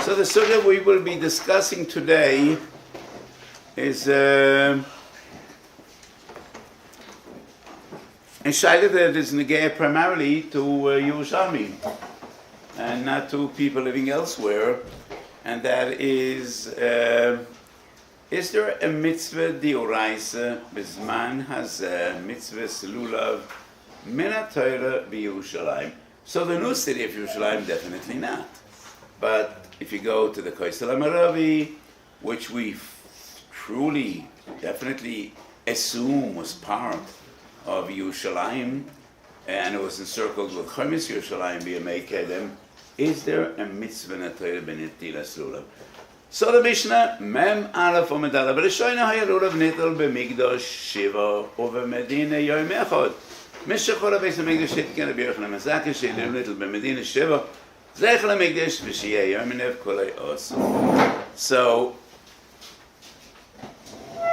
So the sugya we will be discussing today is a shaila that is negaya primarily to Yerushalmi and not to people living elsewhere, and that is there a mitzvah dioraisa b'zman hazeh mitzvah Lulav min haTorah b'Yerushalayim? So the new city of Yerushalayim, definitely not. But if you go to the Koisel HaMaravi, which we truly, definitely assume was part of Yerushalayim, and it was encircled with Chomis Yerushalayim b'Yamei Kedem, is there a mitzvah natoira b'netilas lulav? So the Mishnah, Mem Aleph Omed Aleph, B'Rishoyna haya lulav nitel b'migdosh shiva u'b'medina yom echad. Mishachor ha'beis ha'migdosh hitken ha'birch ha'mazaka she'ilum nitel b'medina shiva zech ha'migdosh v'shiyeh yom nev kolei osu. So,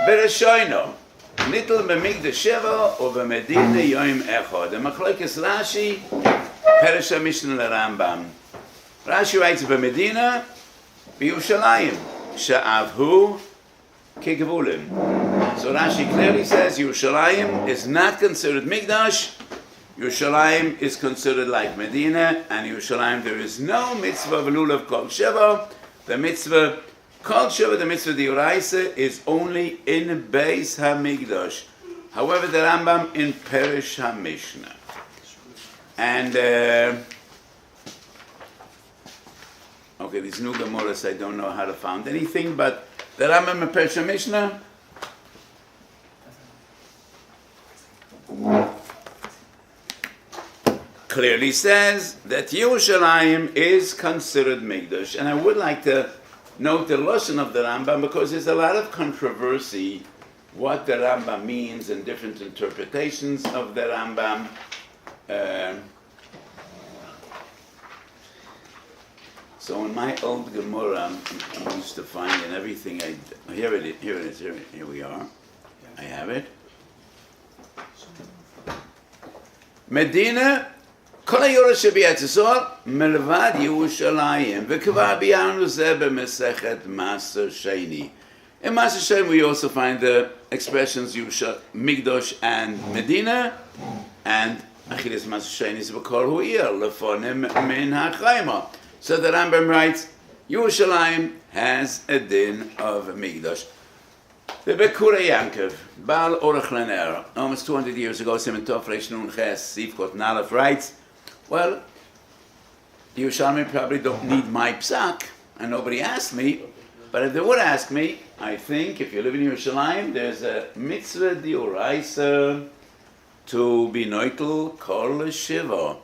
B'Rishoyna nitel b'migdosh shiva u'b'medina yom echad. The Machlokes Rashi, Peresh HaMishnah l'Rambam. Rashi writes b'Medina b'Yerushalayim she'avhu kegevulim. So Rashi clearly says Yerushalayim is not considered Mikdash. Yerushalayim is considered like Medina, and Yerushalayim there is no mitzvah of lulav kol sheva. The mitzvah kol sheva, the mitzvah d'oraisa, is only in Beis HaMikdash. However, the Rambam in Peresh HaMishnah. And okay, these new Gemaras, I don't know how to find anything, but the Rambam in Peresh HaMishnah clearly says that Yerushalayim is considered Mikdash. And I would like to note the lashon of the Rambam, because there's a lot of controversy what the Rambam means and different interpretations of the Rambam. So in my old Gemara, I used to find in everything, here we are. I have it. Medina, kol hayora shebe'eretz Yisrael, melvad Yerushalayim, v'kvar b'yarnu zeh b'mesechet Maser Sheni. In Maser Sheni we also find the expressions Migdosh and Medina, and Achilas Maser Sheni is v'kol hu'ir, lefonim min ha'chayma. So the Rambam writes, Yerushalayim has a din of Migdash. The Bekura Yankov, Baal Orach Laner, almost 200 years ago, Simon Tov Reish Nun Ches, Sivkot Nalef writes, well, the Yerushalayim probably don't need my psak, and nobody asked me, but if they would ask me, I think if you live in Yerushalayim, there's a mitzvah d'oraisa to be noitel kol shiva.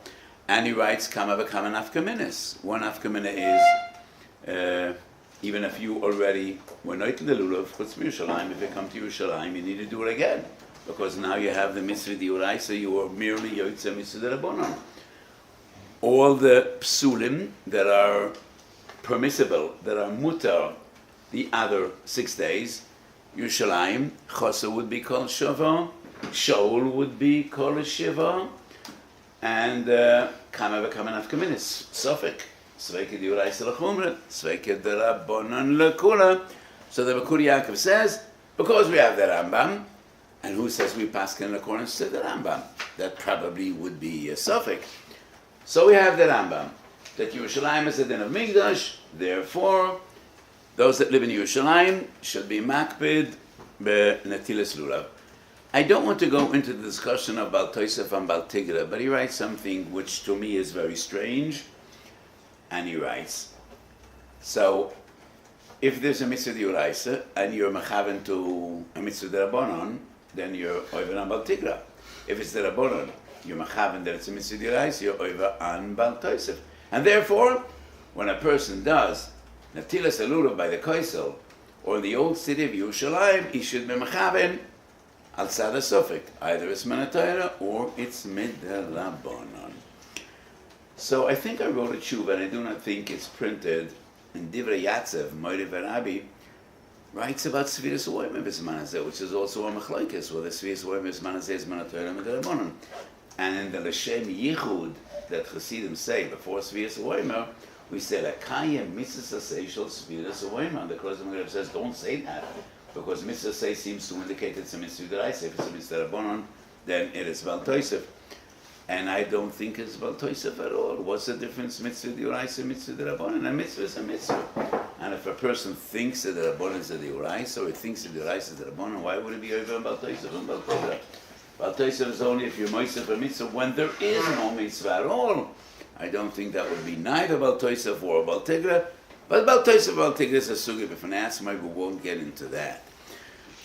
And he writes, Kama v'kama nafkaminis. One nafkamina is, even if you already were not to the Lulav, chutz Yerushalayim, if you come to Yerushalayim, you need to do it again. Because now you have the mitzvah d'oraisa, you are merely yotze mitzvah d'rabonon. All the psulim that are permissible, that are mutar, the other 6 days, Yerushalayim, chosa would be called shava, shaul would be called shiva, and kama v'kama nafkaminis, sofik, sveike d'oraisa l'chumra, sveike d'rabonon l'kula. So the Bekur Yaakov says, because we have the Rambam, and who says we pass in accordance to the Rambam? That probably would be a sofik. So we have the Rambam, that Yerushalayim is a din of Migdash, therefore, those that live in Yerushalayim should be makbid b'netilas lulav. I don't want to go into the discussion of Baal Tosef and Baal Tigra, but he writes something which to me is very strange, and he writes, so, if there's a mitzvah d'oraisa, and you're mechaven to a mitzvah d'rabonon, then you're over on Baal Tigra. If it's d'rabonon, you're mechaven that it's a mitzvah d'oraisa, you're over on Baal Tosef. And therefore, when a person does netilas lulav by the Koisel, or in the old city of Yerushalayim, he should be mechaven al tzad sofik, either it's min haTorah or it's midrabanon. So I think I wrote a tshuva, and I do not think it's printed in Divrei Yatzev, Moire Verabi, writes about Sviras Uoyim B'zman Hazeh, which is also a machlokes, whether Sviras Uoyim B'zman Hazeh is min haTorah or midrabanon. And in the L'Shem Yichud that Chassidim say before Sviras Uoyim, we say Lakayim mitzvah say shel svidus u'oimah. The Klosmer says don't say that because mitzvah say seems to indicate it's a mitzvah d'oraisa. If it's a mitzvah d'rabbanan, then it is Bal Tosef. And I don't think it's Bal Tosef at all. What's the difference mitzvah d'oraisa and mitzvah d'rabbanan? A mitzvah is a mitzvah. And if a person thinks that the rabbanan is a d'oraisa or he thinks that the d'oraisa is the rabbanan, why would it be over Bal Tosef and Bal Tegra? Bal Tosef is only if you're moisef a mitzvah when there is no mitzvah at all. I don't think that would be neither Bal Tosef or Bal Tegra. But Bal Tosef and Bal Tegra is a sugi, but for now we won't get into that.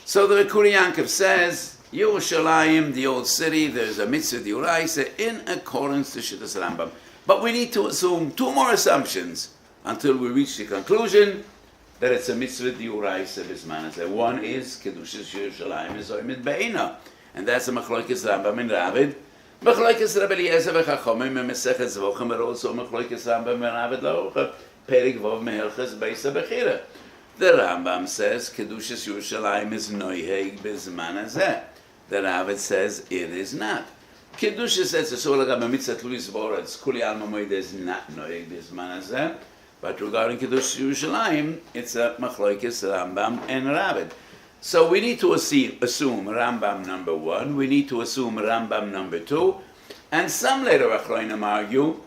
So the Kuri Yankov says, Yerushalayim, the old city, there's a mitzvah d'oraisa in accordance to Shittas Rambam. But we need to assume two more assumptions until we reach the conclusion that it's a mitzvah d'oraisa bisman. One is Kedushas Yerushalayim is Oimid Be'ina, and that's a Machloikis Rambam in Ravid. Machloikis Rabbi Eliezer v'Chachomim and Mesechet Zvochem, but also Machloikis Rambam and Ravid Laocha, Perik Vov Mehelches Beisa Bechira. The Rambam says Kedushas Yerushalayim is Noiheg bisman hazeh. The Ravid says it is not. Kedusha says it's all about mitzvah tluis boratz. Kuli alma moed is not noeg bisman hazeh. But regarding Kedushas Yerushalayim, it's a machloikis Rambam and Ravid. So we need to assume Rambam number 1. We need to assume Rambam number 2. And some later Achroinim argue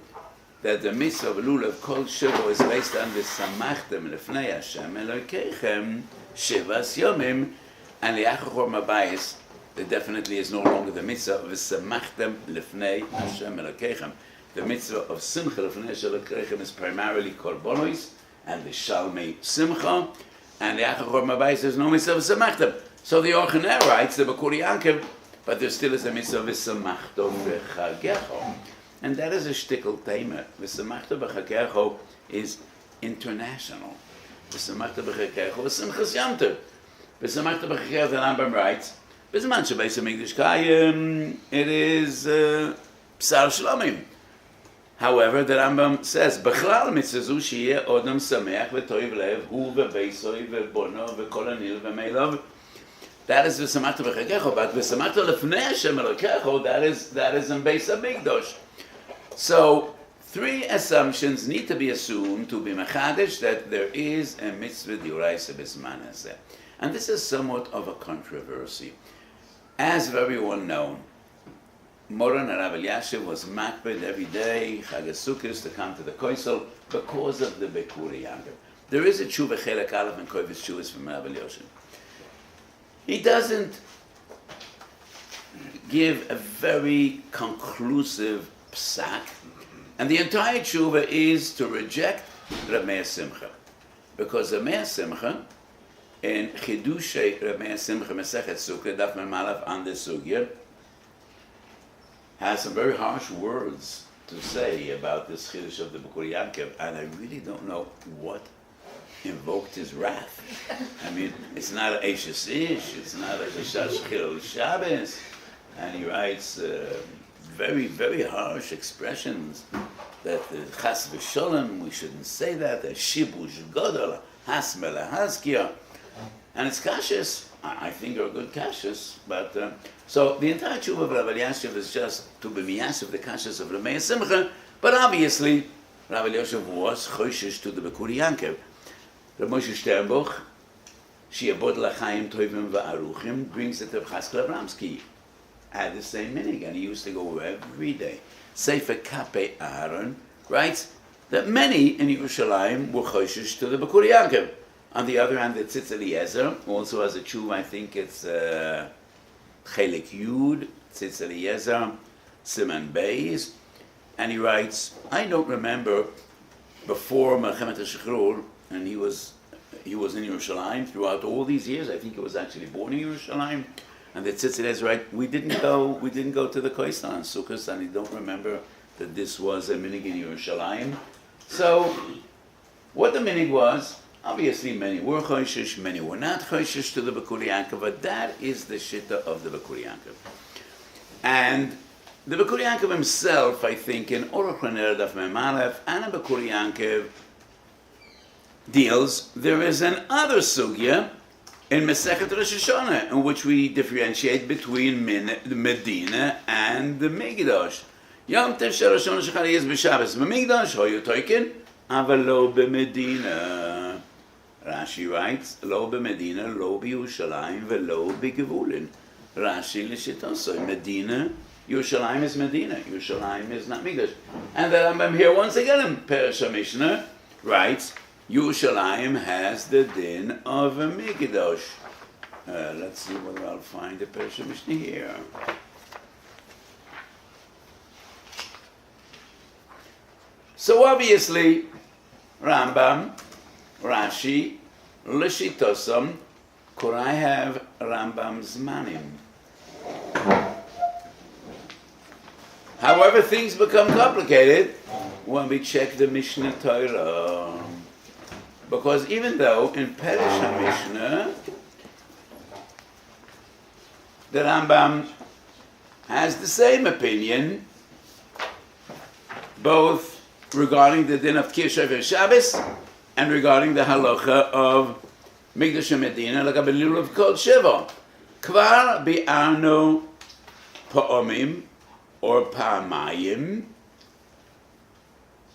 that the mitzvah of Lulav Kol Shiur is based on the Samachtem Lefnei Hashem Elokeichem Shivas Yomim, and the Achor Mabayis. There definitely is no longer the mitzvah of Samachtem Lefnei Hashem Elokeichem. The mitzvah of Simcha Lefnei Hashem Elokeichem is primarily Korbonos and the Shalmei Simcha, and the Achor Mabayis there's no mitzvah of Samachtem. So the Orchaner writes the Bakuri Yankev, but there still is a mitzvah of Samachtem V'Chagecho. And that is a shtickle tamer. V'samachta b'chakecho is international. V'samachta b'chakecho is simchas yamter. V'samachta b'chakecho, the Rambam writes, B'zman shebeis hamikdash kayim, it is psar shlomim. However, the Rambam says, B'chlal mitzvah zu sheyeh odam sameach v'toiv lev hu v'beisoi v'bono v'kol anil v'meilov. That is v'samachta b'chakecho, but v'samachta lefnei Hashem elokecho, that is in beis hamikdash. So, 3 assumptions need to be assumed to be mechadish that there is a mitzvah d'oraisa bisman hazeh. And this is somewhat of a controversy. As very well known, Moran Rav Elyashiv was makbid every day, Chag HaSukkos, to come to the Koisel because of the Bekuri Yankov. There is a tshuva chelek aleph and koivus tshuvas from Rav Elyashiv. He doesn't give a very conclusive psak, and the entire tshuva is to reject Reb Meir Simcha, because Reb Meir Simcha in Chidushay Reb Meir Simcha Mesechet Sukkah Daf Mem Aleph on this sugya has some very harsh words to say about this Chidush of the Bukuri Yankov, and I really don't know what invoked his wrath. I mean, it's not an Eishes Ish, it's not a Rishash Chilul Shabbos, and he writes very, very harsh expressions that the Chas v'Sholem, we shouldn't say that, the Shibush Godol, Hasmela Haskia, and it's kashas. I think are good kashas, but so the entire tshuva of Rav Elyashiv is just to be miyashiv the kashas of Reb Meir Simcha, but obviously Rav Elyashiv was choshish to the Bekuri Yankov. Reb Moshe Sternbuch, Shi'abod L'chaim Tovim V'Aruchim, brings it to Chaskel Abramsky. Had the same meaning, and he used to go every day. Sefer Kape Aaron writes that many in Yerushalayim were choshish to the Bekuri Yankov. On the other hand, the Tzitz Eliezer also has a tshuva, I think it's Chelek Yud, Tzitz Eliezer, Siman Beis, and he writes, I don't remember before Melchemet HaShichrur, and he was in Yerushalayim throughout all these years. I think he was actually born in Yerushalayim. And the Tzitz Eliezer writes, we didn't go to the Koisel on Sukkot, and I don't remember that this was a minig in Yerushalayim. So, what the minig was, obviously many were choishish, many were not choishish to the Bekuri Yankov, but that is the Shita of the Bekuri Yankov. And the Bekuri Yankov himself, I think, in Orach Laner Daf Mem Aleph, and in Bekuri Yankov deals, there is an other sugya in Mesechet Rosh Hashanah, in which we differentiate between the Medina and the Migdash. Yom Tev Shel Rosh Hashanah Shechari is b'Shabbos B'Migdash, Hoyu Toikin, אבל לא במדינה. Rashi writes, לא במדינה, לא בירושלים ולא בגבולין. Rashi l'shitosoi, Medina, Yerushalayim is Medina, Yerushalayim is not Mikdash. And the Rambam here once again in Perush HaMishnah writes, Yerushalayim has the din of a Mikdash. Let's see whether I'll find the Perush HaMishnah here. So obviously, Rambam, Rashi, l'shitosam, could I have Rambam's manim? However, things become complicated when we check the Mishnah Torah. Because even though in Perush HaMishnah, the Rambam has the same opinion, both regarding the din of Tkir Shofar Shabbos and regarding the halacha of Mikdash Medina, לקבל לולב כל שבע. כבר ביארנו פעמים או פעמיים,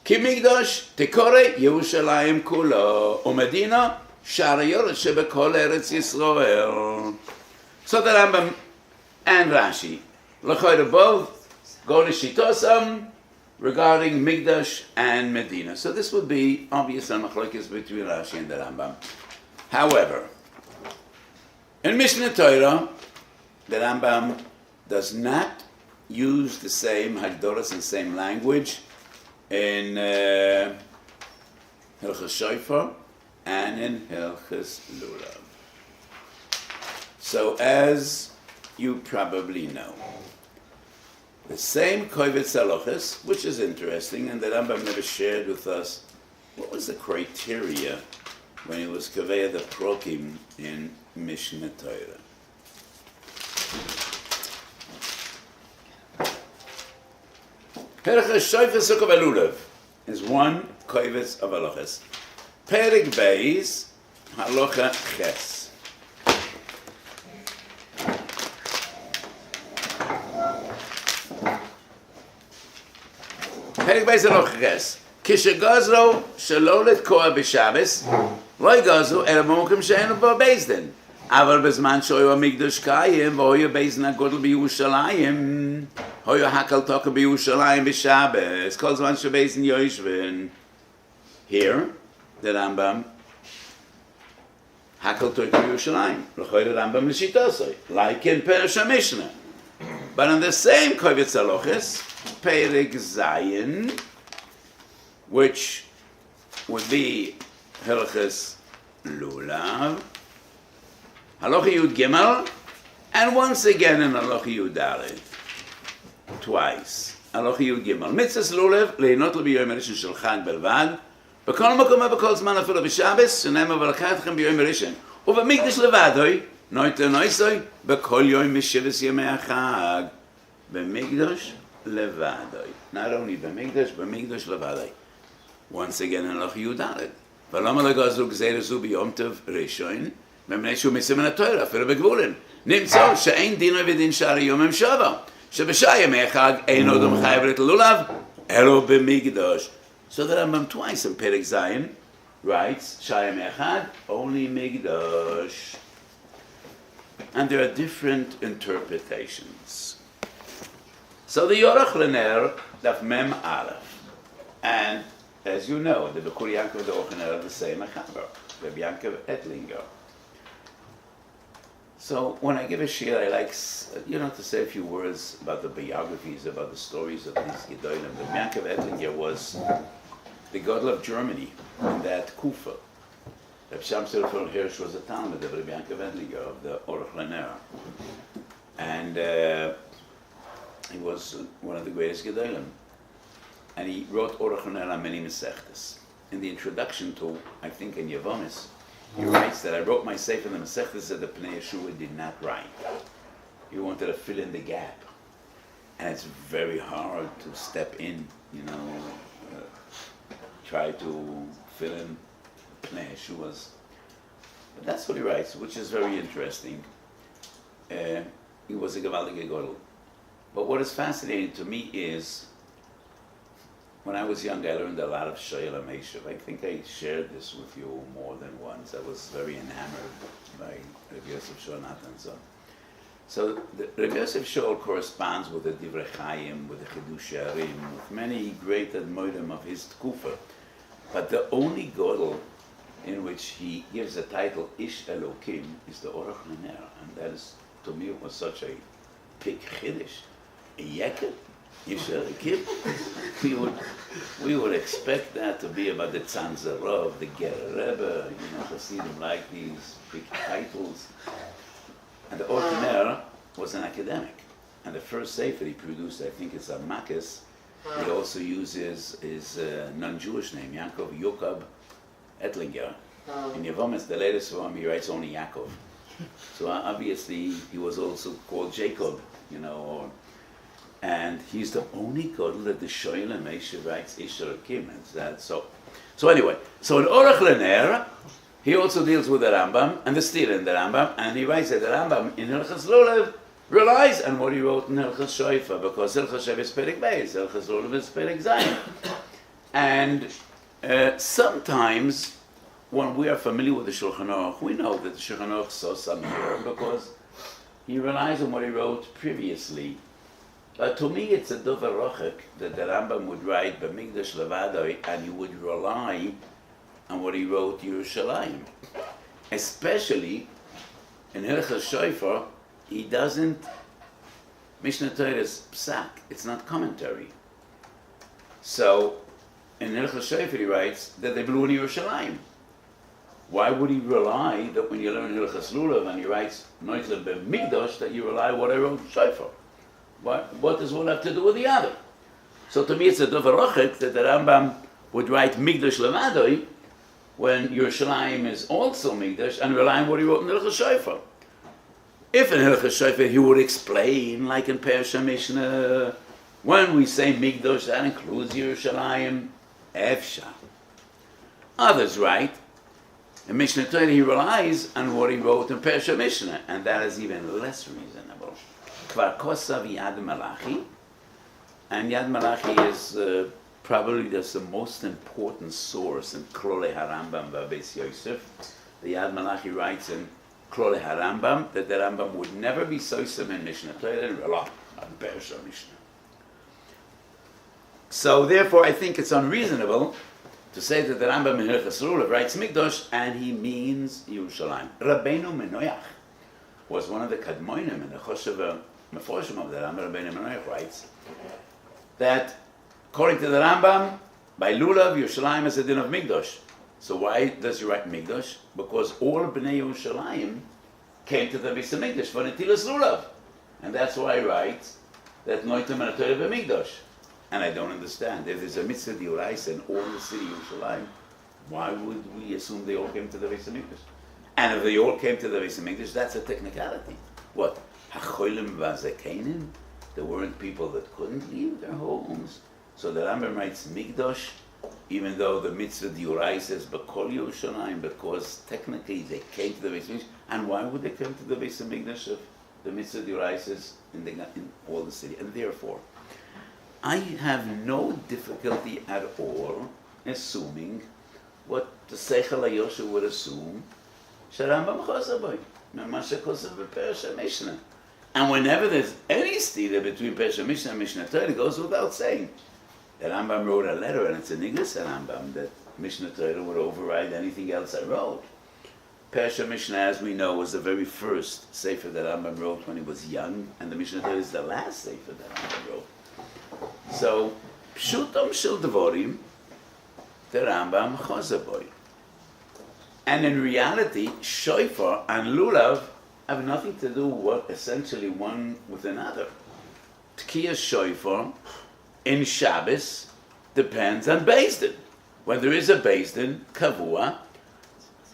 כי מקדש תקורא ירושלים כולו, ומדינה שער היורת שבכל ארץ ישראל. So the Rambam and Rashi, l'chayda both go to Shitosam regarding Mikdash and Medina. So this would be obvious and machlokes between Rashi and the Rambam. However, in Mishnah Torah, the Rambam does not use the same Hagdoras and same language in Hilchos Shofar and in Hilchos Lulav. So as you probably know, the same Kovetz Halachos, which is interesting, and the Rambam never shared with us what was the criteria when he was Kaveya the Prokim in Mishnah Torah. Perich Shofar Sukkah Lulav is one Kovetz of Halachos. Perik Beis Halacha Ches. Perik Beis Halacha Ches. כשגזרו שלא לתקוע בשבס, לא יגזרו אלא במקום שאין בו בייס דין. אבל בזמן שהיו המקדש קיים, והיו בייס דין הגודל בירושלים, היו הקל תוקע בירושלים בשבס, כל זמן שבייס דין יושבים. Here, the Rambam, הקל תוקע בירושלים, לכוי הרמב"ם לשיטוסוי, like in Perush HaMishnah. But in the same Kovetz Halachos, Perek Zayin, which would be Hilchos Lulav, Halacha Yud Gimel, and once again in Halacha Yud Aleph, twice. Halacha Yud Gimel. Mitzvahs Lulav, ליהנות לו ביום הראשון של חג בלבד, בכל מקום ובכל זמן אפילו בשבס, שנאמר ולקחתכם ביום הראשון. ובמקדש לבדוי, נויטר נויסוי, בכל יום משבס ימי החג. במקדש לבדוי. Not only במקדש, במקדש לבדוי. Once again in Halacha Yud Aleph. ולמה לא גזרו גזירה זו ביום טוב ראשון, מפני שהוא מסימן התורה, אפילו בגבולין. נמצא שאין דינו ודין שער יומם שווה, שבשעה ימי החג אין עוד מחייב את לולב, אלו במקדש. So the Rambam twice in Perek Zayin writes, שעה ימי החג, only מקדש. And there are different interpretations. So the Yorach Lener, Daf Mem Aleph, and as you know, the Bekur Yankov the Ochener are the same Achaber, Rabbi Yankov Ettlinger. So when I give a shir, I like, to say a few words about the biographies, about the stories of these Gedolim. Rabbi Yankov Ettlinger was the Gadol of Germany in that Kufa. Rabbi Shamsel Hirsch was a Talmud of Rabbi Yankov Ettlinger of the Orach Lener. And he was one of the greatest Gedolim. And he wrote Orach Lener on many Masechtas. In the introduction to, I think, in Yevonis, he writes that I wrote my Sefer in the Masechtas that the Pnei Yeshua did not write. He wanted to fill in the gap. And it's very hard to step in, try to fill in Pnei Yeshua's. But that's what he writes, which is very interesting. He was a Gavaldig Gadol. But what is fascinating to me is when I was young, I learned a lot of Shiur. I think I shared this with you more than once. I was very enamored by Rav Yosef Shor Natanson. So Rav Yosef Shor corresponds with the Divrei Chaim, with the Chidush Yarim, with many great admorim of his tkufa. But the only godel in which he gives the title Ish Elokim is the Orach Lener, and that is, to me, was such a big chiddush. A yeket, Ish Elokim. we would expect that to be about the Tzanzarov, the Ger Rebbe, Hasidim like these big titles. And the Orach Lener was an academic, and the first sefer he produced, I think it's a Makis. He also uses his non-Jewish name, Yaakov Yokab Ettlinger. In Yevomis, the latest one, he writes only Yaakov. So obviously, he was also called Jacob, and he's the only god that the Shoyle Meisha writes Isher Kim. So anyway, so in Orach Lener, he also deals with the Rambam and the Stira in the Rambam, and he writes that the Rambam in Hilchas Lulav relies on what he wrote in Hilchas Shoifa, because Hilchas Shoifa is Perek Beis, Hilchas Lulav is Perek Zayin. And sometimes, when we are familiar with the Shulchan Aruch, we know that the Shulchan Aruch saw some error because he relies on what he wrote previously. But to me, it's a dover rochek that the Rambam would write B'migdash Levadoi, and he would rely on what he wrote Yerushalayim. Especially in Hilchas Shoifa, he doesn't, Mishnah Torah is psak, it's not commentary. So, in Hilchas Shoifa he writes that they blew in Yerushalayim. Why would he rely that when you learn Hilchas Lulav and he writes Noitle B'migdash that you rely on what I wrote Shoifa? What does one have to do with the other? So to me it's a dover rochek that the Rambam would write Migdash Levadoi when Yerushalayim is also Migdash and rely on what he wrote in Hilchas Shoifa. If in Hilchas Shoifa he would explain, like in Perasha Mishnah, when we say Migdash, that includes Yerushalayim, Efsha. Others write, in Mishnah Torah he relies on what he wrote in Perasha Mishnah, and that is even less reasonable. Kvar Kosav Yad Malachi, and Yad Malachi is probably just the most important source in Klolei HaRambam Beis Yosef. The Yad Malachi writes in Klolei HaRambam that the Rambam would never be soisem in Mishnah Torah and rely on Perasha Mishnah. So therefore I think it's unreasonable to say that the Rambam in Hilchas Lulav writes Mikdash and he means Yerushalayim. Rabbeinu Menoach was one of the Kadmoinim and the Choshev Meforshim of the Rambam. Rabbeinu Menoach writes that according to the Rambam, by Lulav, Yerushalayim is a din of Mikdash. So why does he write Mikdash? Because all Bnei Yerushalayim came to the Beis HaMikdash for Netilas Lulav. And that's why he writes that Noitem and Torah B'Mikdash. And I don't understand. If there's a mitzvah d'oraisa in all the city of Yerushalayim, why would we assume they all came to the Beis HaMikdash? And if they all came to the Beis HaMikdash, that's a technicality. What? Hacholim v'azakenim? There weren't people that couldn't leave their homes. So the Rambam writes Mikdash, even though the mitzvah d'oraisa is B'kol Yerushalayim, because technically they came to the Beis HaMikdash. And why would they come to the Beis HaMikdash if the mitzvah d'oraisa is in all the city? And therefore, I have no difficulty at all assuming what the Seichel HaYosher would assume, Sharambam Chosaboy, Masha Kosav Perasha Mishnah. And whenever there's any stira between Perasha Mishnah and Mishnah Torah, it goes without saying. The Rambam wrote a letter, and it's a Niglas Rambam, that Mishnah Torah would override anything else I wrote. Perasha Mishnah, as we know, was the very first sefer that Rambam wrote when he was young, and the Mishnah Torah is the last sefer that Rambam wrote. So, Pshutom Shel Dvorim, the Rambam Chosaboy. And in reality, Shofar and Lulav have nothing to do with essentially one with another. Tkiyah Shofar in Shabbos depends on Beis Din. When there is a Beis Din, Kavua,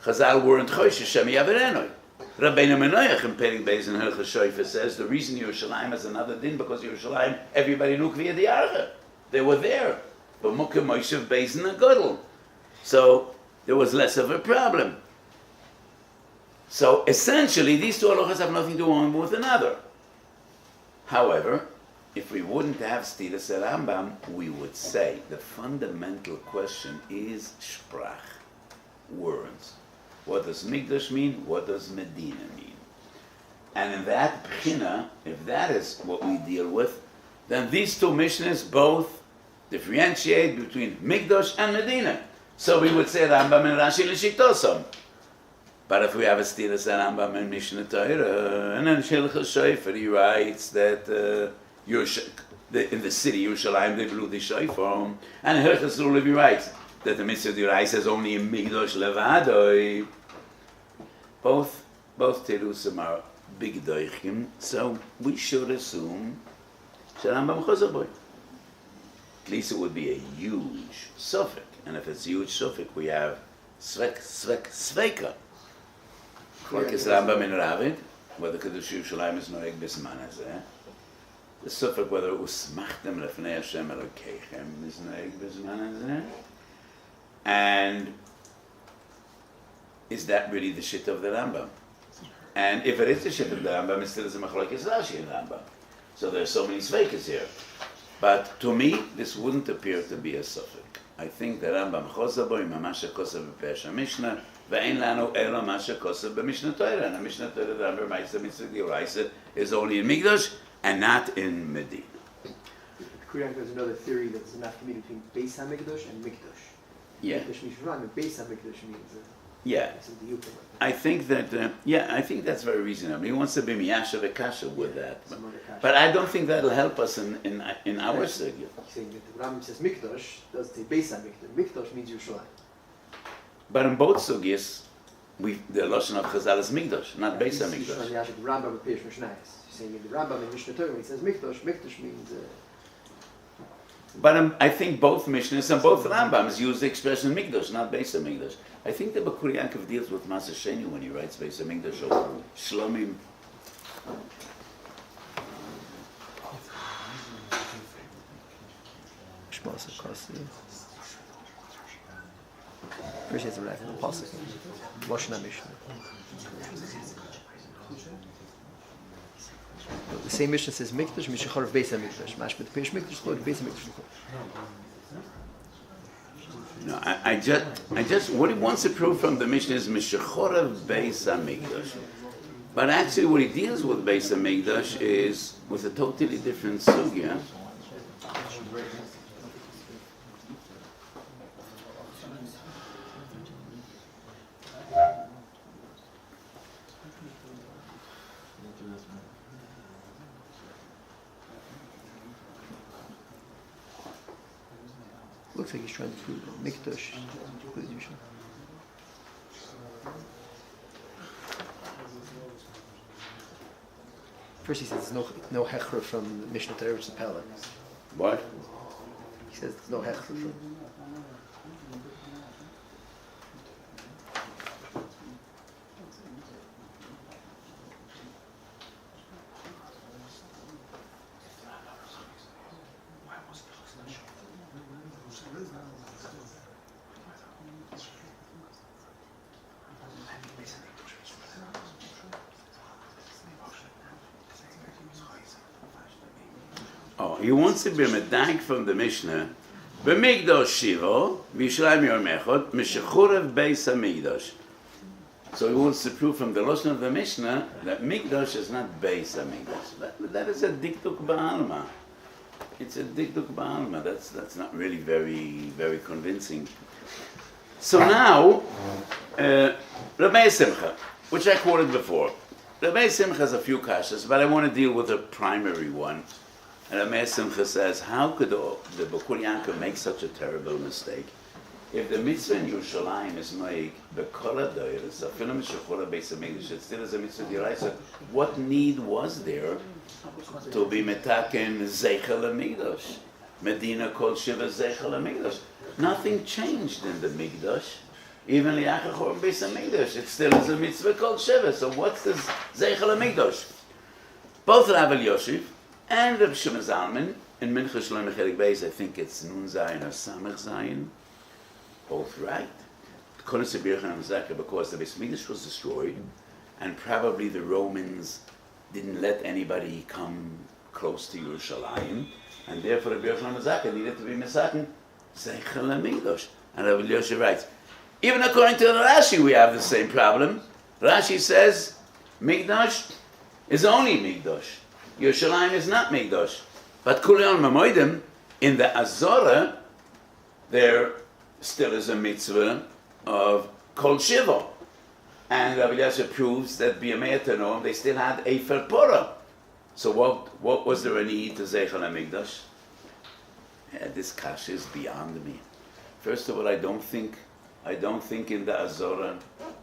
Chazal weren't Choshesh Shem Yaverenoi. Rabbeinu Menoach in Perek Beis in Hilchas Shoifa says the reason Yerushalayim has another din because Yerushalayim everybody knew Kviyah Diarcha. They were there. But Mukha Moshev Beis in a Gadol. So there was less of a problem. So essentially these two halachas have nothing to do one with another. However, if we wouldn't have Stilas Rambam, we would say the fundamental question is Sprach, words. What does Mikdash mean? What does Medina mean? And in that Bechina, if that is what we deal with, then these two Mishnahs both differentiate between Mikdash and Medina. So we would say Rambam and Rashi L'Shitosam. But if we have a Stilas Rambam and Mishnah Torah, and then Shilchas Shofar, he writes that in the city Yerushalayim they blew the shofar, and Hilchas Lulav he writes that the mitzvah d'oraisa is only in Mikdash Levadoi. Both Terusim are big doichim, so we should assume Rambam Chazar boy. At least it would be a huge suffix, and if it's a huge suffix, we have Sveka. Like Rambam in Ravid, whether Kedush Yerushalayim is noeg bisman hazeh. The suffix whether usmachtem lefnei Hashem Elokeichem is noeg bisman hazeh. And is that really the shit of the Rambam? And if it is the shit of the Rambam, it still is a machlokes Rashi in Rambam. So there are so many sveikas here. But to me, this wouldn't appear to be a suffix. I think the Rambam Chosar bo im Masha Kosav b'Persha Mishnah, ve'ein lanu elo Masha Kosav b'Mishnah Torah. And the Mishnah Torah, the Rambam writes the mitzvah d'oraisa is only in Mikdash and not in Medina. There's another theory that there's enough to mean between Beis HaMikdash and Mikdash. Yeah. Mikdash means Ram, and Beis HaMikdash means yeah. I think that I think that's very reasonable. He wants to be miyasha v'kasha with that, but I don't think that'll help us in our sugya. He's saying that the Ram says Mikdash, does say Beis HaMikdash. Mikdash means Yerushalayim. But in both sugyas, the lashon of Chazal is Mikdash, not Beis HaMikdash. The Rambam and Peish Mishnayos. He's saying in the Rambam and Mishnah Torah, when he says Mikdash, Mikdash means. But I think both Mishnahs and both Rambams use the expression Mikdash, not Beis HaMikdash. I think the Bakur Yaakov deals with Masa Sheni when he writes Beis HaMikdash or Shlomim. First he has to write in the Pasuk. Lashon HaMishnah. The same Mishnah says Mikdash, Mishachar of Beis HaMikdash. Mash with Peish Mikdash, Lord, Beis HaMikdash. No, I just what he wants to prove from the Mishnah is Mishachar of Beis HaMikdash. But actually what he deals with Beis HaMikdash is with a totally different sugya. Looks like he's trying to prove Mikdash. First he says there's no hechra from the Mishnah Torah, which is Pella. What? He says there's no hechra from. Oh, he wants to be medank from the Mishnah. B'migdash shivo, v'yishlayim yormechot, mishachurev beis hamigdash. So he wants to prove from the lashon of the Mishnah that Mikdash is not beis hamigdash. That is a diktuk ba'alma. It's a diktuk ba'alma. That's not really very convincing. So now, Rabbi Simcha, which I quoted before. Rabbi Simcha has a few kashas, but I want to deal with the primary one. And Rabbi Simcha says, how could the Bakur Yaakov make such a terrible mistake? If the mitzvah in Yerushalayim is made b'kol hadoros, afilu mishachor beis hamikdash, it still is a mitzvah d'oraisa. What need was there to be metaken zeichel hamikdash? Medina called shiva zeichel hamikdash. Nothing changed in the mikdash. Even liachachor beis hamikdash, it still is a mitzvah called shiva. So what's this zeichel hamikdash? Both Rav Elyoshiv and Reb Shimon Zalman in Mincha Shalom Chelik Beis, I think it's Nun Zayin or Samech Zayin, both right. Because the Beis Hamikdash was destroyed, and probably the Romans didn't let anybody come close to Yerushalayim, and therefore Rabbi Yochanan Mezaka needed to be Mesaken Zeichel HaMikdash. And Rabbi Yosef writes, even according to Rashi, we have the same problem. Rashi says, Mikdash is only Mikdash. Yerushalayim is not Mikdash. But Kulion Mamoidim, in the Azora, there still is a mitzvah of Kol Shiva. And Rabbi Yosef proves that B'yamei Tanoim, they still had Eifer Porah. So what was there a need to Zeichel HaMikdash? This kasha is beyond me. First of all, I don't think in the Azora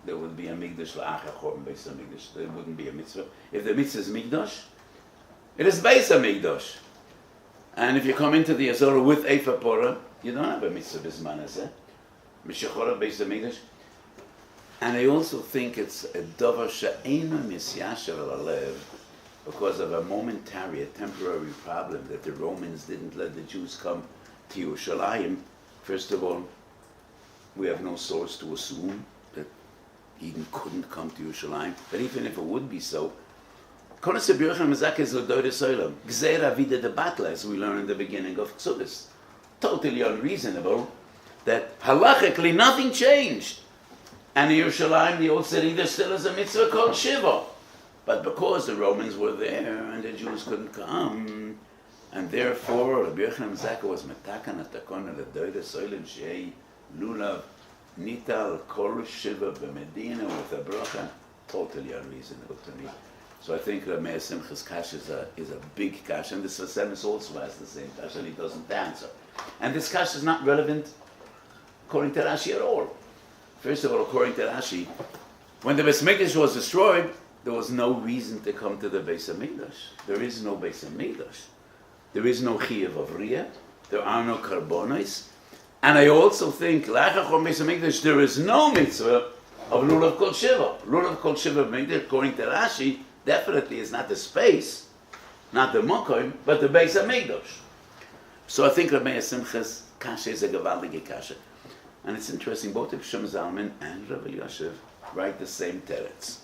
there would be a Mikdash la'achachor based on Mikdash. There wouldn't be a mitzvah. If the mitzvah is Mikdash, it is based on Mikdash. And if you come into the Azora with Eifer Porah, you don't have a mitzvah bisman hazeh. Mishachora based on Mikdash. And I also think it's a davar she'eino misyasher l'lev because of a momentary, a temporary problem that the Romans didn't let the Jews come to Yerushalayim. First of all, we have no source to assume that Eden couldn't come to Yerushalayim. But even if it would be so, Konas Rabbi Yochanan Mezaka is l'doides olam. Gzeira vida de batla, as we learn in the beginning of Ksubis. Totally unreasonable that halachically nothing changed. And in Yerushalayim, the old city, there still is a mitzvah called Shiva. But because the Romans were there and the Jews couldn't come, and therefore Rabbi Yochanan Mezaka was metakan atakon l'doides olam shei Lulav nital kol Shiva b'Medina with a bracha. Totally unreasonable to me. So I think Rabbi Simcha's kasha is a big kasha, and the Svasemis also has the same kasha, and he doesn't answer. And this kasha is not relevant according to Rashi at all. First of all, according to Rashi, when the Beis Mikdash was destroyed, there was no reason to come to the Beis Mikdash. There is no Beis Mikdash. There is no Chiyuv of Riyah. There are no Karbonos. And I also think, La'achachor Beis Mikdash, there is no mitzvah of Lulav Kol Shiva. Lulav Kol Shiva Mikdash, according to Rashi, definitely is not the space, not the Mokoim, but the Beis Mikdash. So I think Rabbi Simcha's kasha is a gewaldige kasha. And it's interesting, both Rabbi Shimon Zalman and Rabbi Yosef write the same teretz.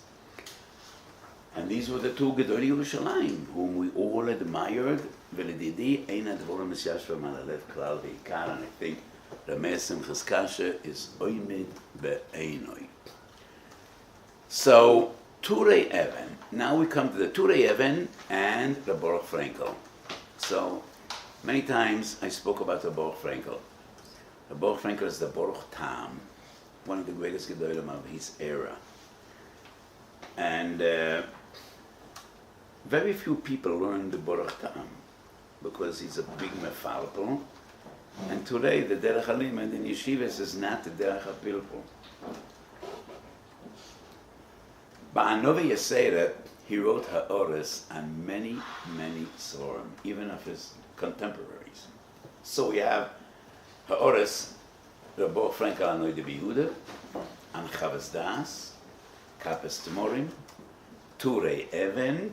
And these were the two Gedolei Yerushalayim, whom we all admired. V'ledidi ein advorim misyashva malalev klal v'ikar. And I think Rabbi Simcha's kasha is oimid be'einoi. So, Turei Even. Now we come to the Turei Even and the Baruch Frankel. So, many times I spoke about the Baruch Frankel. The Baruch Frankel is the Baruch Tam, one of the greatest Gedolim of his era. And very few people learn the Baruch Tam because he's a big mefalpel. And today the Derech HaLimud in yeshivas is not the Derech HaPilpul. Ba'anova Yesera, he wrote Ha'oris on many, many Sorim, even of his contemporaries. So we have Ha'oris, the Baruch Frankel Anoy de Yehuda, and Chavas Das, Kapes Tmorim, Turei Even,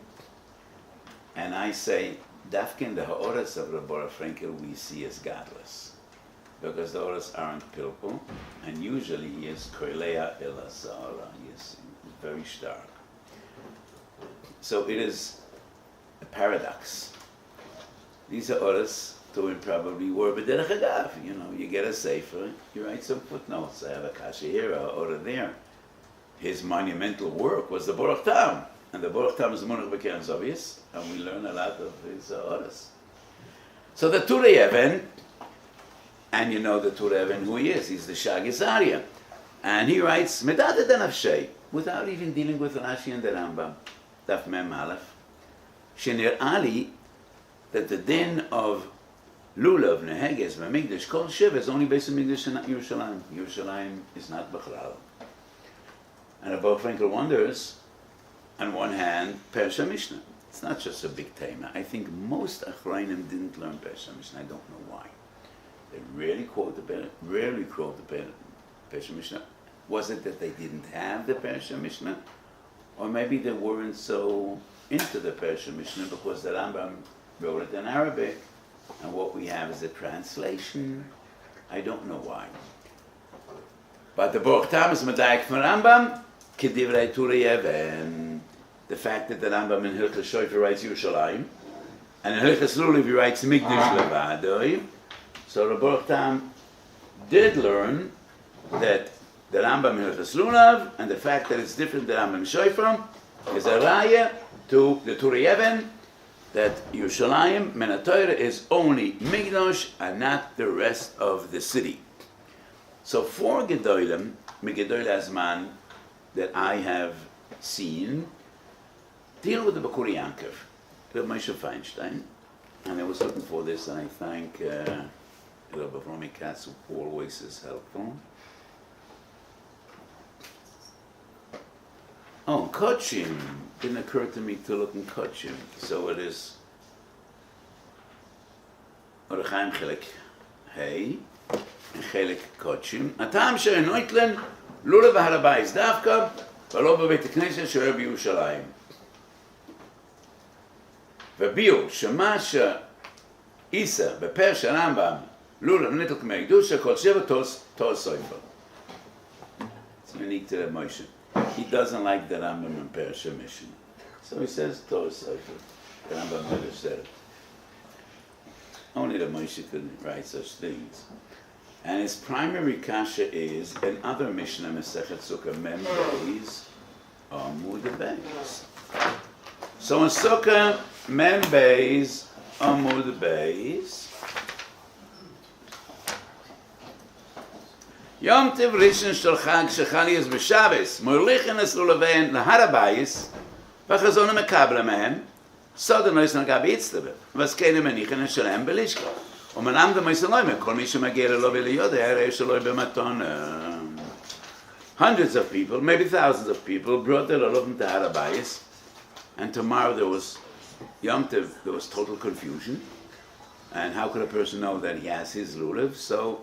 and I say, Dafkin, the Ha'oris of the Baruch Frankel we see as godless, because the Ha'oris aren't Pilpul, and usually he is Koilea Ela Sa'ara, he is very stark. So it is a paradox. These Ha'oris to him probably were, but derech agav, you get a sefer, you write some footnotes. I have a kasha here, a order there. His monumental work was the Baruch Tam, and the Baruch Tam is the Munich B'Keren Soviets, and we learn a lot of his orders. So the Turei Even, and you know the Turei Even who he is, he's the Shagis Arya, and he writes Medad Nafshei, without even dealing with Rashi and the Rambam, Daf Mem Aleph, Shenir Ali, that the din of Lulav, Neheges, V'Mikdash, Kol Shiva is only based on Mikdash and not Yerushalayim. Yerushalayim is not Bechlal. And Rabbi Frankel wonders, on one hand, Persha Mishnah. It's not just a big tema. I think most Achrayim didn't learn Persha Mishnah. I don't know why. They rarely quote the Persha Mishnah. Was it that they didn't have the Persha Mishnah? Or maybe they weren't so into the Persha Mishnah because the Rambam wrote it in Arabic, and what we have is a translation. I don't know why. But the Baruch Tam is Medayek from Rambam, Kedivrei Turei Even. The fact that the Rambam in Hilchos Shofar writes Yerushalayim, And in Hilchos Lulav he writes Mikdash Levadoi. So the Baruch Tam did learn that the Rambam in Hilchos Lulav and the fact that it's different than Rambam Shofar is a raya to the Turei Even that Yerushalayim Menatayra is only Mikdash and not the rest of the city. So four Gedolim, Megedol Azman, that I have seen, deal with the Bakuri Yankov, the Moshe Feinstein, and I was looking for this, and I thank Rabbi Romy Katz, who always is helpful. Oh, Kochim. Didn't occur to me to look in Kochim. So it is Orachaim Chelik Hey and Chelik Kochim. Atam she'enoitlen Lulav v'har habayis davka v'lo b'beit haknesset she'oyer b'Yerushalayim. V'biur shema she'isa b'per she'Rambam Lulav nitel k'mei kedusha kol sheva tos sofer. It's unique to the Moshe. He doesn't like the Rambam and Perasha Mishnah. So he says Torah Sefer. The Rambam never said it. Only the Moshe could write such things. And his primary kasha is another Mishnah, Masechet Sukkah Mem Beis Amud Beis. So in Sukkah Mem Beis Amud Beis, Yom Tiv Rishon Shel Chag Shechal Yez B'Shabbos Morlichen Es Lulavein Lahar HaBayis V'Chazon HaMekabel Mehem Sodan Lo Yisna Gabi Yitztebe V'Askenim Menichen Eshalem B'Lishka U'Manam Dem Yisaloyme Kol Mi Shemagir Elo B'Liyodeh Erei Shaloi B'Maton. Hundreds of people, maybe thousands of people brought their Lulav to Har HaBayis, and tomorrow there was Yom Tiv, there was total confusion, and how could a person know that he has his Lulav? So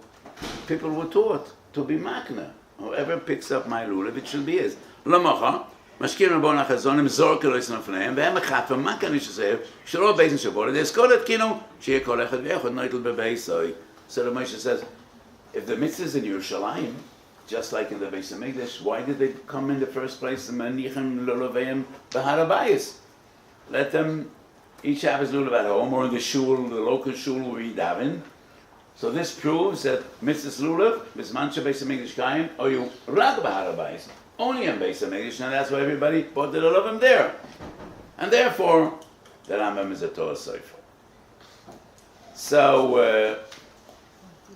people were taught to be makna. Whoever picks up my lulav, it should be his. L'mocha, mashkir rabon achazonim zor kelois nafneim, ve'em achat v'makan yishasev, shelo beis nishabor, de'eskolet kinu, shi'e kol echad ve'echad noitel bebeisoi. So the Moshe says, if the mitzvah is in Yerushalayim, just like in the Beis HaMikdash, why did they come in the first place? Manichem lulaveim b'har habayis. Let them each have his lulav at home, or in the shul, the local shul where he daven. So this proves that Mitzvahs Lulav, Bisman Beis HaMikdash Kayim, or you rak b'har habayis, only in Beis HaMikdash, and that's why everybody bought the Lulavim there. And therefore, the Rambam is a Torah Sefer. So,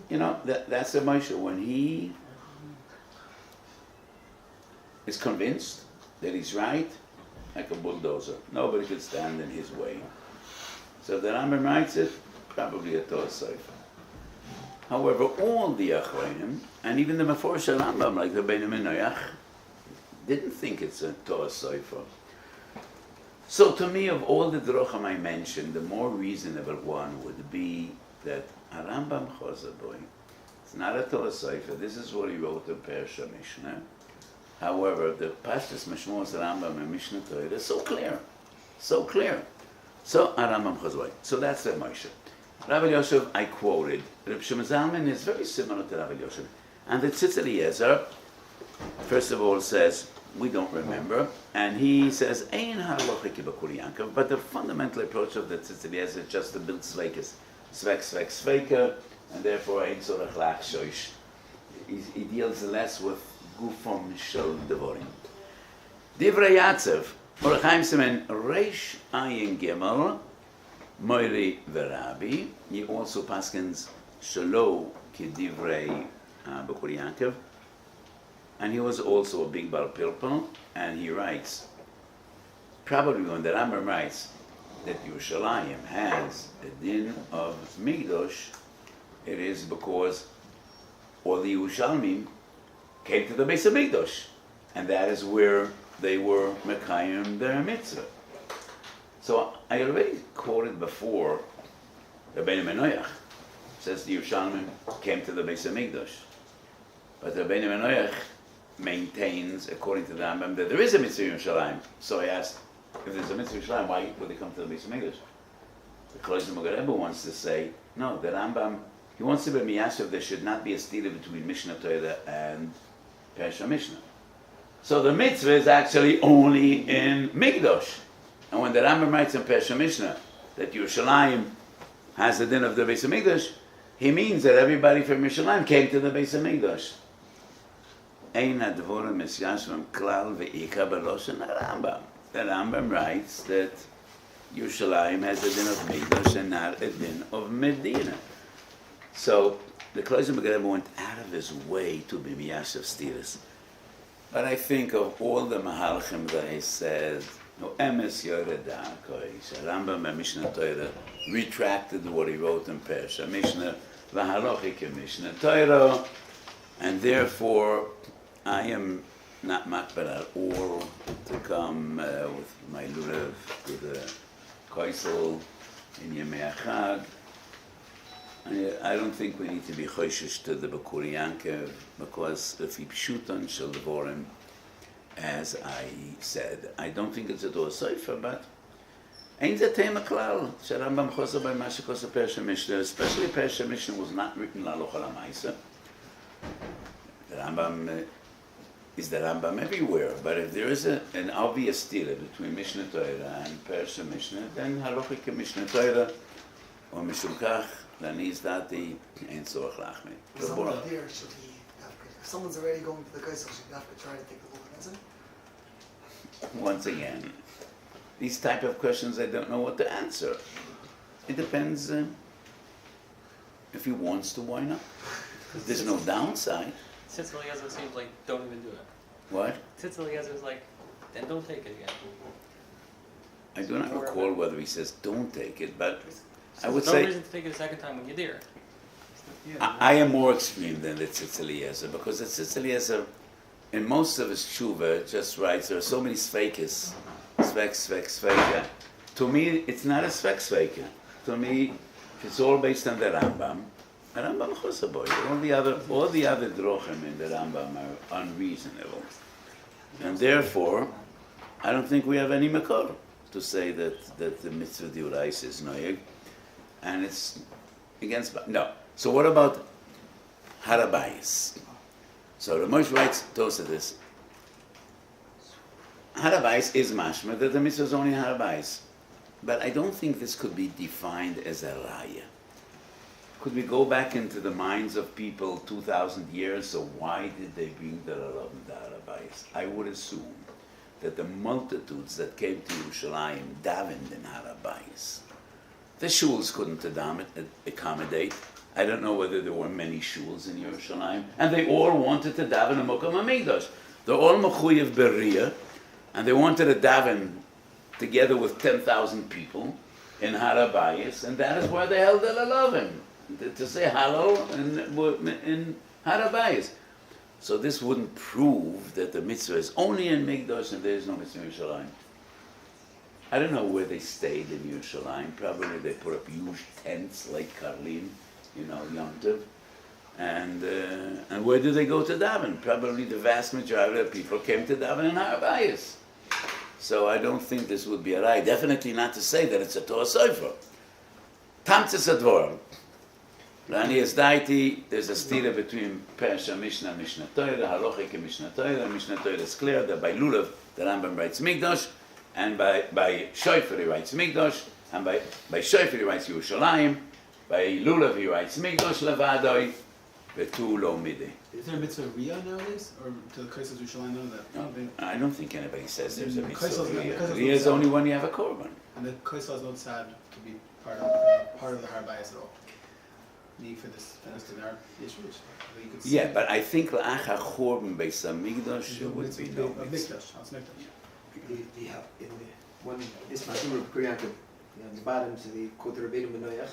that's the Moshe. When he is convinced that he's right, like a bulldozer, nobody could stand in his way. So if the Rambam writes it, probably a Torah Sefer. However, all the Achronim, and even the Meforsh Rambam, like the Bein Noach, didn't think it's a Torah Sefer. So to me, of all the Drochim I mentioned, the more reasonable one would be that a Rambam Chosaboy, it's not a Torah Sefer, this is what he wrote in Perasha Mishnah. However, the Pashtus Mishmos Rambam and Mishnah Torah is so clear. So a Rambam Chosaboy. So that's the Moshe. Rabbi Yosef, I quoted. Reb Shimon Zalman is very similar to Rabbi Yosef. And the Tzitz Eliezer, first of all, says, we don't remember. And he says, Ein ha'alocha ki b'Kuri Yankov. But the fundamental approach of the Tzitz Eliezer is just to build sveikas. Sveika, and therefore Ein tzorach lachshosh. He deals less with gufom shel devorim. Divrei Yatzev, Orachaim Simen Reish Ayin Gimel, Moiri Verabi. He also paskins Shelo Kidivrei B'Kuri Yankov, and he was also a big Bar Pilpul, and he writes, probably when the Rambam writes that Yerushalayim has a din of Mikdash, it is because all the Yerushalmim came to the Beis HaMikdash, and that is where they were Mekayim their mitzvah. So I already quoted before the Bein Noach says the Yerushalmim came to the Beis HaMikdash, but the Bein Noach maintains, according to the Rambam, that there is a mitzvah in Yerushalayim. So I asked, if there's a mitzvah in Yerushalayim, why would they come to the Beis HaMikdash? The Kloizer Mogareba wants to say, no, the Rambam, he wants to be miyashav, there should not be a stila between Mishnah Torah and Perasha Mishnah. So the mitzvah is actually only in Mikdash. And when the Rambam writes in Perasha Mishnah that Yerushalayim has the din of the Beis Hamikdash, he means that everybody from Yerushalayim came to the Beis Hamikdash. Ein advorim es yashvam klal ve'ika b'loshen HaRambam. The Rambam writes that Yerushalayim has a din of Mikdash and not a din of Medina. So the Kloiser Megadim went out of his way to be miyashav stilas. But I think of all the Mahalchim that he said, no emes yoreda koish. Rambam and Mishnah Torah retracted what he wrote in Persha Mishnah, v'halochik Mishnah Torah, and therefore I am not makbar at all to come with my Lulav to the Koisel in Yemei Achag. I don't think we need to be choishish to the Bakuri Yankev because if he pshutan shel dvorim, as I said, I don't think it's a Dor Sofer, but ain't the tema klal. Sharambam chosa by Mashikosa Persha Mishnah, especially Persha Mishnah was not written la lochal ha'maisa. The Rambam is the Rambam everywhere, but if there is an obvious stila between Mishnah Torah and Persha Mishnah, then halochik Mishnah Torah or Mishum Kach, then he's that the Ein Tzorach Lachmi. Someone there should he if someone's already going to the Kaisel, should he have to try to take the look at it? Once again, these type of questions I don't know what to answer. It depends if he wants to, why not? There's no downside. Tzitz Eliezer seems like don't even do it. What? Tzitz Eliezer is like, then don't take it again. I do not recall whether he says don't take it, but I would There's say no reason to take it a second time when you're there. I am more extreme than the Tzitz Eliezer, because the Tzitz Eliezer, in most of his tshuva, just writes there are so many svekis, sveka. To me, it's not a sveka. To me, it's all based on the Rambam. The Rambam chosaboy. All the other drochim in the Rambam are unreasonable, and therefore, I don't think we have any makor to say that the mitzvah diurais is noyeg, and it's against no. So what about harabayis? So the Moshe writes to this. Harabayis is mashma that the mitzvah is only harabayis, but I don't think this could be defined as a raya. Could we go back into the minds of people 2,000 years? So why did they bring the Lulav and the harabayis? I would assume that the multitudes that came to Yerushalayim davened in harabayis. The shuls couldn't accommodate. I don't know whether there were many shuls in Yerushalayim, and they all wanted to daven a Mokom HaMikdash. They're all mechuyev beria, and they wanted to daven together with 10,000 people in harabayis, and that is why they held the Lulavim, to say Hallel in harabayis. So this wouldn't prove that the mitzvah is only in Mikdash and there is no mitzvah in Yerushalayim. I don't know where they stayed in Yerushalayim. Probably they put up huge tents like Karlim, Yom Tov. And where did they go to daven? Probably the vast majority of people came to daven in harabayis. So I don't think this would be a right. Definitely not to say that it's a Torah Sofer. Tamtzis Advorim. Rani is daiti, there's a stira between Persha Mishnah and Mishnah Torah, Halochik and Mishnah Torah. Mishnah Torah is clear that by Lulav, the Rambam writes Mikdash, and by Shoifer he writes Mikdash, and by Shoifer he writes Yerushalayim, by Lulav he writes Mikdash Levadoi, Vetu Lo Midei. Is there a mitzvah Riyah nowadays? Or to the Kaisel Yerushalayim know that? No, I don't think anybody says there's a mitzvah Kaisel's- Riyah. Kaisel's Riyah is not only when you have a korban. And the Kaisel is not sad to be part of the harabayis at all. Need for this to be our Yisroel. You could see Yeah, but I think L'achar Chorban Beis Hamikdash the would mitzvah be no of mitzvah. Mikdash. House Mikdash. When this Mashur of Kuryankov, the bottom to the quote Rabbeinu Benoyach,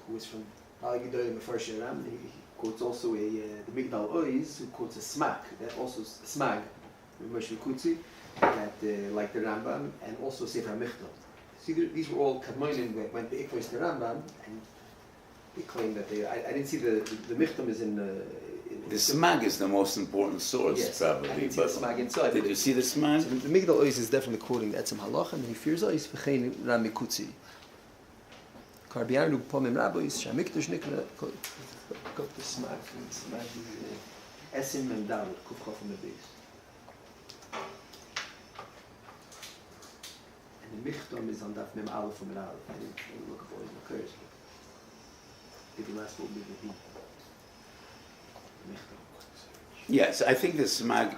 who is from Al-Gidoy Mefarsh Ram, he quotes also the Migdal Oiz, who quotes a smak, that also a smag, Moshe Kutzi, that like the Rambam, and also Sefer HaMichtal. See, these were all Kadmonim that went to Ikvos the Rambam, and they claim that I didn't see the Michtam is in The smag is the most important source, yes, probably. I didn't see the smag inside. Did you see the smag? So the Migdal Oiz is definitely quoting the Etzem Halach, and he fears Oiz v'chein Rami Kutzi. Karbianu pomim rabois shamikdash nikra got the smag. Smag is Esim and Dalit kufchaf in the base. And the Michtam is on Daf Mem Aleph from Aleph. I didn't look up all these occurs. Did the last one be the Michtam? Yes, I think the smag,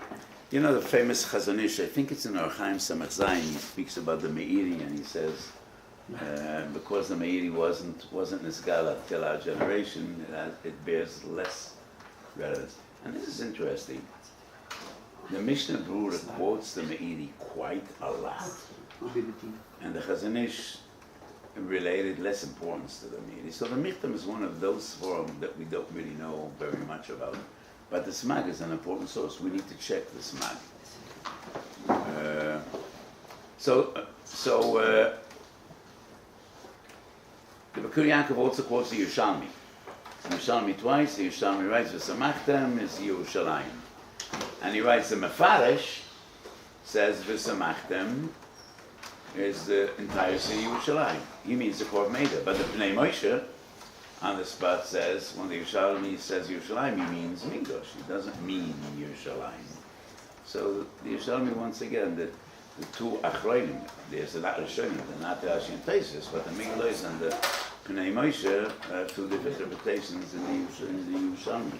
you know the famous Chazon Ish, I think it's in Or Chaim Samach Zayin, he speaks about the Meiri and he says, because the Meiri wasn't Nisgala till our generation, it bears less relevance. And this is interesting. The Mishnah Brura quotes the Meiri quite a lot. And the Chazon Ish related less importance to the Meiri. So the Michtam is one of those forms that we don't really know very much about. But the smag is an important source. We need to check the smag. The Bakur Yaakov also quotes the Yerushalmi. Yerushalmi twice. The Yerushalmi writes V'samachtem is Yerushalayim, and he writes the Mefarish says V'samachtem is the entire city of Yerushalayim. He means the Korb Meida, but the Pnei Moshe on the spot says, when the Yerushalmi says Yerushalayim, he means Migdosh. He doesn't mean Yerushalayim. So the Yerushalmi, once again, the two Achronim, there's the Rishonim, the not the Rashi and Taisus, but the Migdosh and the Pnei Moshe have two different interpretations in the Yerushalmi.